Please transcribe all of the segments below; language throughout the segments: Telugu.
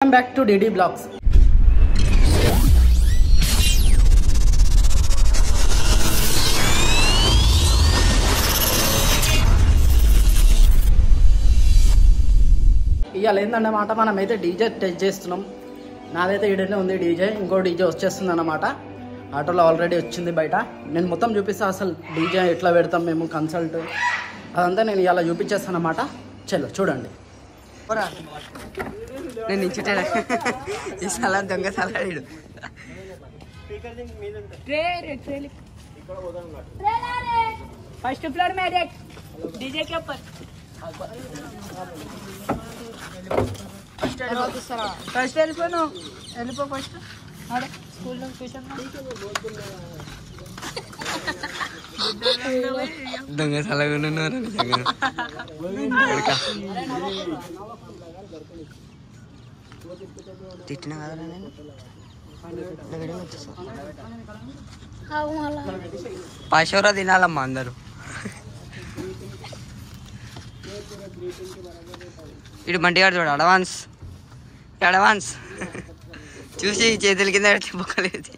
Welcome back to DD Vlogs. ఇవాళ ఏందన్నమాట మనమైతే డీజే టెస్ట్ చేస్తున్నాం. నాదైతే ఈడనే ఉంది డీజే, ఇంకో డీజే వచ్చేస్తుంది అన్నమాట. ఆటోలో ఆల్రెడీ వచ్చింది బయట. నేను మొత్తం చూపిస్తా అసలు డీజే ఎట్లా పెడతాం మేము కన్సల్ట్ అదంతా నేను ఇలా చూపించేస్తాను అన్నమాట. చలో చూడండి. నేను నించుంటాను ఈ సలా దొంగ సలాడు फर्स्ट फ्लोर में देख डीजे के ऊपर ఫస్ట్ వెళ్ళిపోను వెళ్ళిపో ఫస్ట్ स्कूल में ट्यूशन దొంగ సలగా తిట్టినా కదా నేను పాశోరా తినాలమ్మా అందరూ. ఇటు బండిగాడు చూడు అడ్వాన్స్ అడ్వాన్స్ చూసి చేతుల కింద పెట్టి బొక్కలేదు.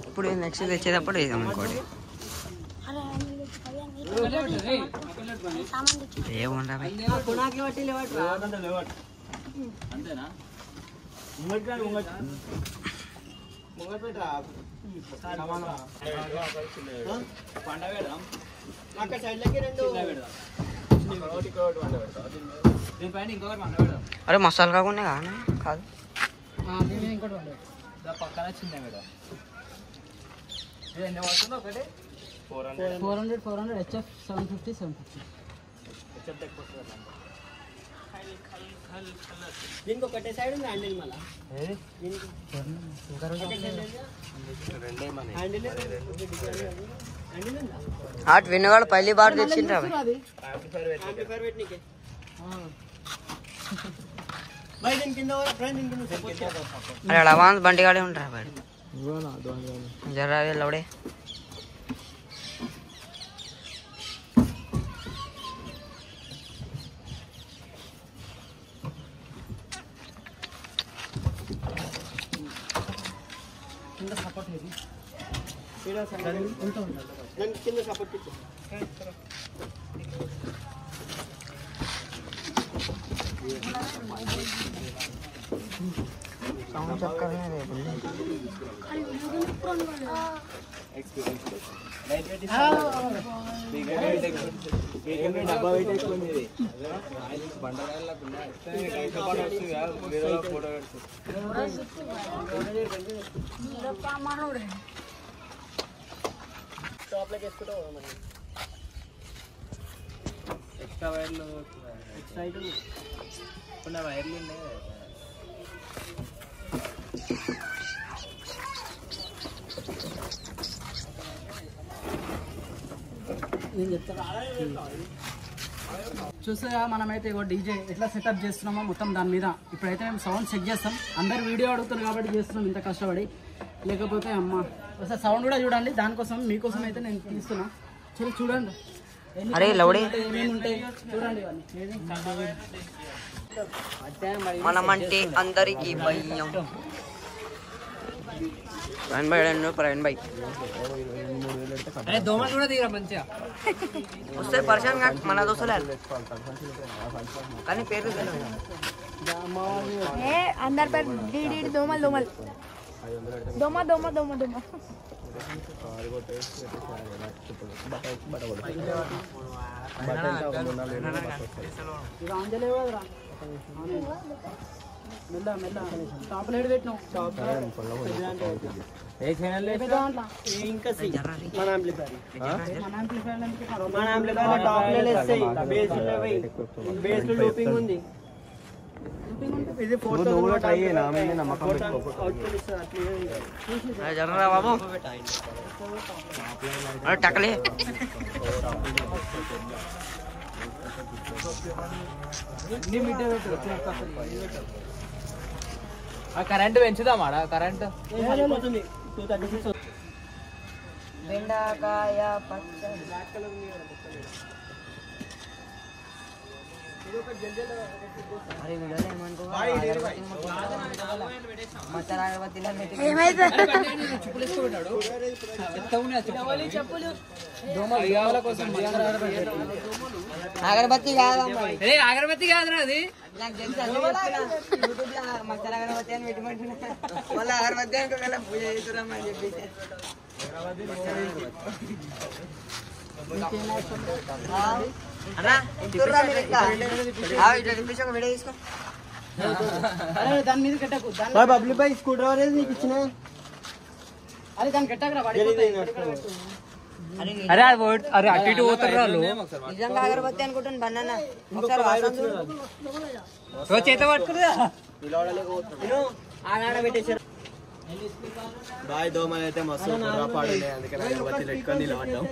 ఇప్పుడు నెక్స్ట్ తెచ్చేటప్పుడు వేద్దాం అనుకోండి. ఏముండ అరే మసాలా కాకుండా కాదు పక్కన చిన్న మేడం 400 HF 750 దీనికి ఒకటే సైడ్ ఉంది హ్యాండిల్ మళ్ళా ఆట విన్నగాడు పైలి బార్ తెచ్చిండ్రా. అరే అడ్వాన్స్ బండిగాడే ఉంటారా బయట జరా లవడే కింద సపోర్ట్ లేదు కింద సపోర్ట్ సౌండ్ చక్కగా ఎక్స్ట్రా వైర్లు ఎక్స్ట్రా కొన్ని వైర్లు ఉన్నాయి. చూసారా మనమైతే ఇగో డీజే ఎట్లా సెటప్ చేస్తున్నామో మొత్తం దాని మీద. ఇప్పుడైతే మేము సౌండ్ చెక్ చేస్తాం. అందరు వీడియో అడుగుతారు కాబట్టి చేస్తున్నాం ఇంత కష్టపడి. లేకపోతే అమ్మ ఒకసారి సౌండ్ కూడా చూడండి. దానికోసం మీకోసం అయితే నేను తీస్తున్నా. సరే చూడండి ఏమేమి ఉంటాయి చూడండి. మనమంటే అందరికి భయం. ప్రవీణ్ భాయ్ దోమలు కూడా దిగరా మంచిగా వస్తే పరిచయం కాదు మన దోస్తులే కానీ పేర్లు अंदर पर डीडी दोमल दोमल दोमा दोमा दोमा दोमा మెల్ల మెల్ల టాప్ లైట్ పెట్టినాం. ఇంకా మన యాంప్లిఫైర్ టాప్ లైట్ వేస్తాయి. బేస్ లూపింగ్ ఉంది. ఇది జర్రా బాబు టకలే కరెంట్ పెంచుదామాడా కరెంట్ బెండకాయ పచ్చడి అరే వీడియోలో మసాలా అగరబత్తిలో అగరబత్తి కాదమ్మా అగరబత్తి కాదురా అది నాకు తెలుసు యూట్యూబ్ లో మసాలా అగరబత్తి అని పెట్టుకుంటున్నా మళ్ళీ అగరబత్తి అనుకోగల పూజ చేస్తున్నాం అని చెప్పేసి వీడియో తీసుకో దాని మీద కట్టకు బబ్లీ బాయ్ స్కూటర్ అనేది నీకు ఇచ్చిన అరే దాన్ని కట్టకరా పడిపోతాయి అరే అరే అటు ఇటు పోతారు వాళ్ళు నిజంగా అగరబత్తి అనుకుంటాను బన్నానా ఒకసారి వాసన చేత పట్టుకురా పెట్టేశారు బాయ్ దోమలు అయితే మస్తు పాడున్నాయి అందుకని అగరబత్తిలు పెట్టుకొని నిలబడ్డాం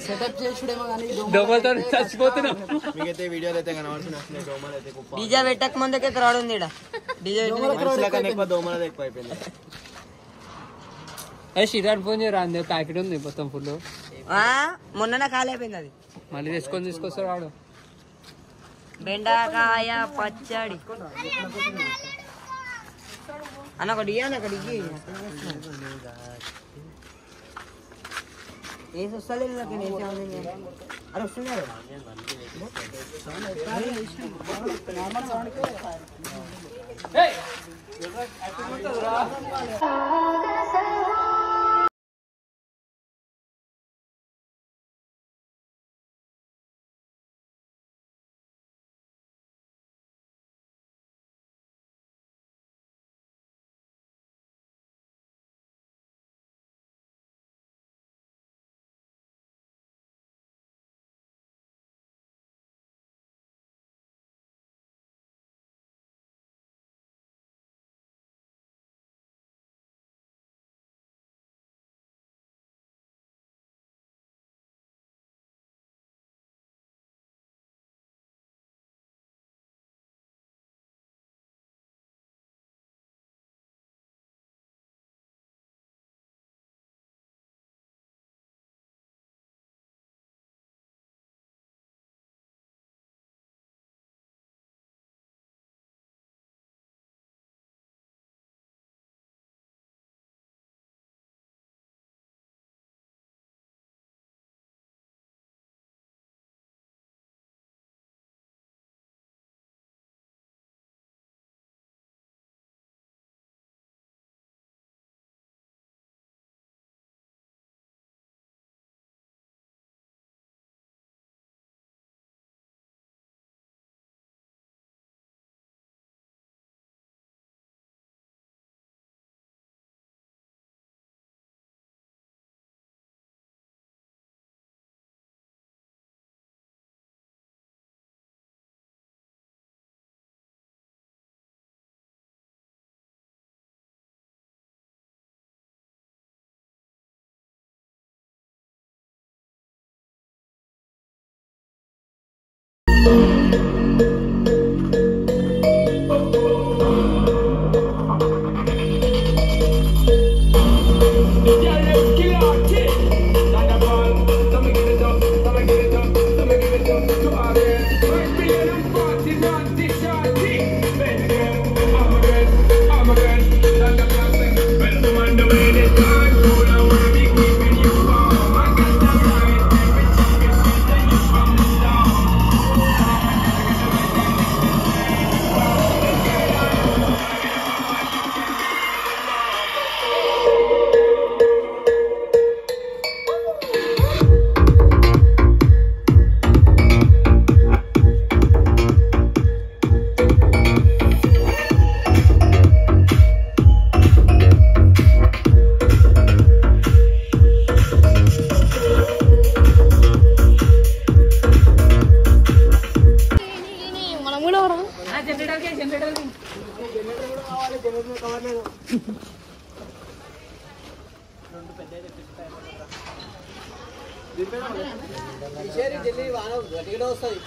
సెటప్ చేసుడేమో కానీ దోమలతో చచ్చిపోతున్నాం మీకైతే వీడియోలు అయితే కనబడుతున్నాయి అసలు దోమలు అయితే కుప్ప డీజే పెట్టక ముందుకే క్రౌడ్ ఉంది ఈడ డీజే మనుషుల కన్నా ఎక్కువ దోమలు ఎక్కువ అయిపోయింది శ్రీరాట్ ఫోన్ చేయరా అందే ప్యాకెట్ ఉంది మొత్తం ఫుల్ మొన్న ఖాళీ అయిపోయింది అది మళ్ళీ తీసుకొస్తారు వాడు బెండకాయ పచ్చడి అన్న ఒకటి అన్న ఒకటి వేసి వస్తలేదు నాకు అరే వస్తున్నారు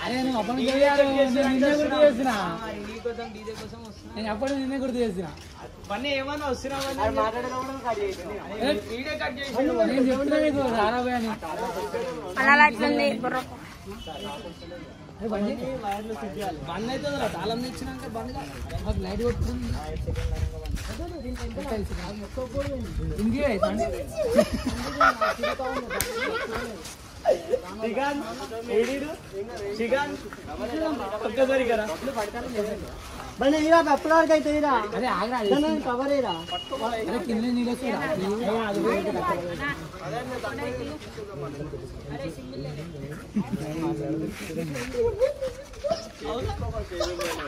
అరే నువ్వు అప్పటి నుంచి చేయాలి, నిన్నే గుర్తు చేసిన నేను అప్పటి నిన్నే గుర్తు చేసిన ఏమన్నా వస్తున్నావు నేను చెప్తున్నా నీకు రారాబాయ్ అని బండి అవుతుంది తాళం తెచ్చినాక బండి మాకు లైట్ కొట్టుకుంది ఒక్కసారి కదా బండి ఇరా అప్పుడు వరకు అయితే ఇరా అరే ఆగరా కవర్ ఇరా అరే కింద నీళ్ళు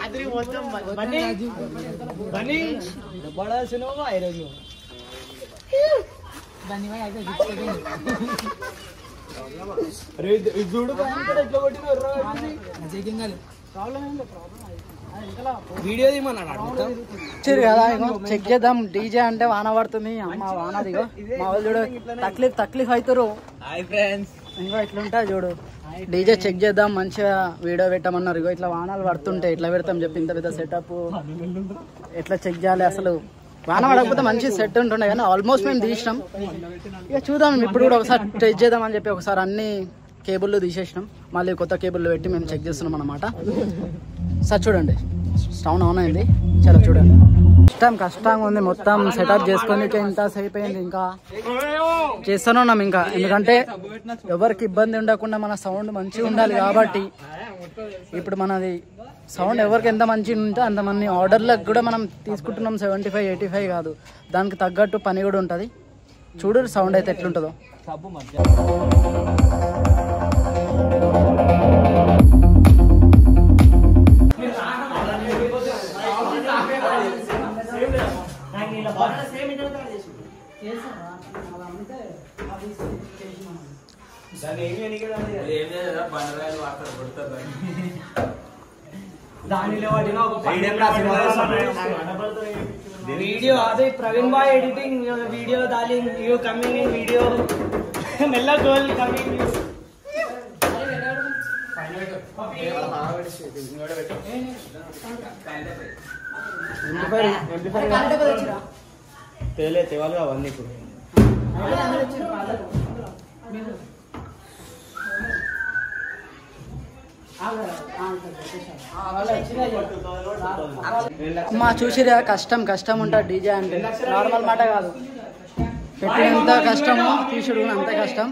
అది మొత్తం బండి బండి పడాల్సినవా ఈరోజు దాన్ని అయితే చూడు ఎట్లా కొట్టిన వీడియో తీమన్నాడు కదా ఇగో చెక్ చేద్దాం డీజే అంటే వాన పడుతుంది అమ్మ వాన దిగో మా వాళ్ళు చూడు తక్లీఫ్ అవుతారు ఇంకా ఇట్లుంటా చూడు డీజే చెక్ చేద్దాం మంచిగా వీడియో పెట్టమన్నారు ఇగో ఇట్లా వానాలు పడుతుంటే ఎట్లా పెడతాం చెప్పి ఇంత పెద్ద సెటప్ ఎట్లా చెక్ చేయాలి అసలు వాన పడకపోతే మంచి సెట్ ఉంటుండే కానీ ఆల్మోస్ట్ మేము తీసినాం ఇక చూద్దాం ఇప్పుడు కూడా ఒకసారి టెస్ట్ చేద్దాం అని చెప్పి ఒకసారి అన్ని కేబుల్లు తీసేసినాం మళ్ళీ కొత్త కేబుల్లు పెట్టి మేము చెక్ చేస్తున్నాం అన్నమాట సార్ చూడండి సౌండ్ ఆన్ అయింది చాలా చూడండి కష్టంగా ఉంది మొత్తం సెటప్ చేసుకొని ఇంత సేపు అయింది ఇంకా చేస్తూనే ఉన్నాం ఇంకా ఎందుకంటే ఎవరికి ఇబ్బంది ఉండకుండా మన సౌండ్ మంచిగా ఉండాలి కాబట్టి ఇప్పుడు మనది సౌండ్ ఎవరికి ఎంత మంచిగా ఉంటే అంతమంది ఆర్డర్లకు కూడా మనం తీసుకుంటున్నాం 75-85 కాదు దానికి తగ్గట్టు పని కూడా ఉంటుంది చూడు సౌండ్ అయితే ఎట్లుంటుందో వీడియో అదే ప్రవీణ్ బాయ్ editing video darling you coming in video మెల్ల గోల్ కమింగ్ తేవాలి అవన్నీ ఇప్పుడు మా చూసిరా కష్టం ఉంటుంది డీజే అంటే నార్మల్ మాట కాదు పెట్టినంత కష్టము తీసుడు అంత కష్టం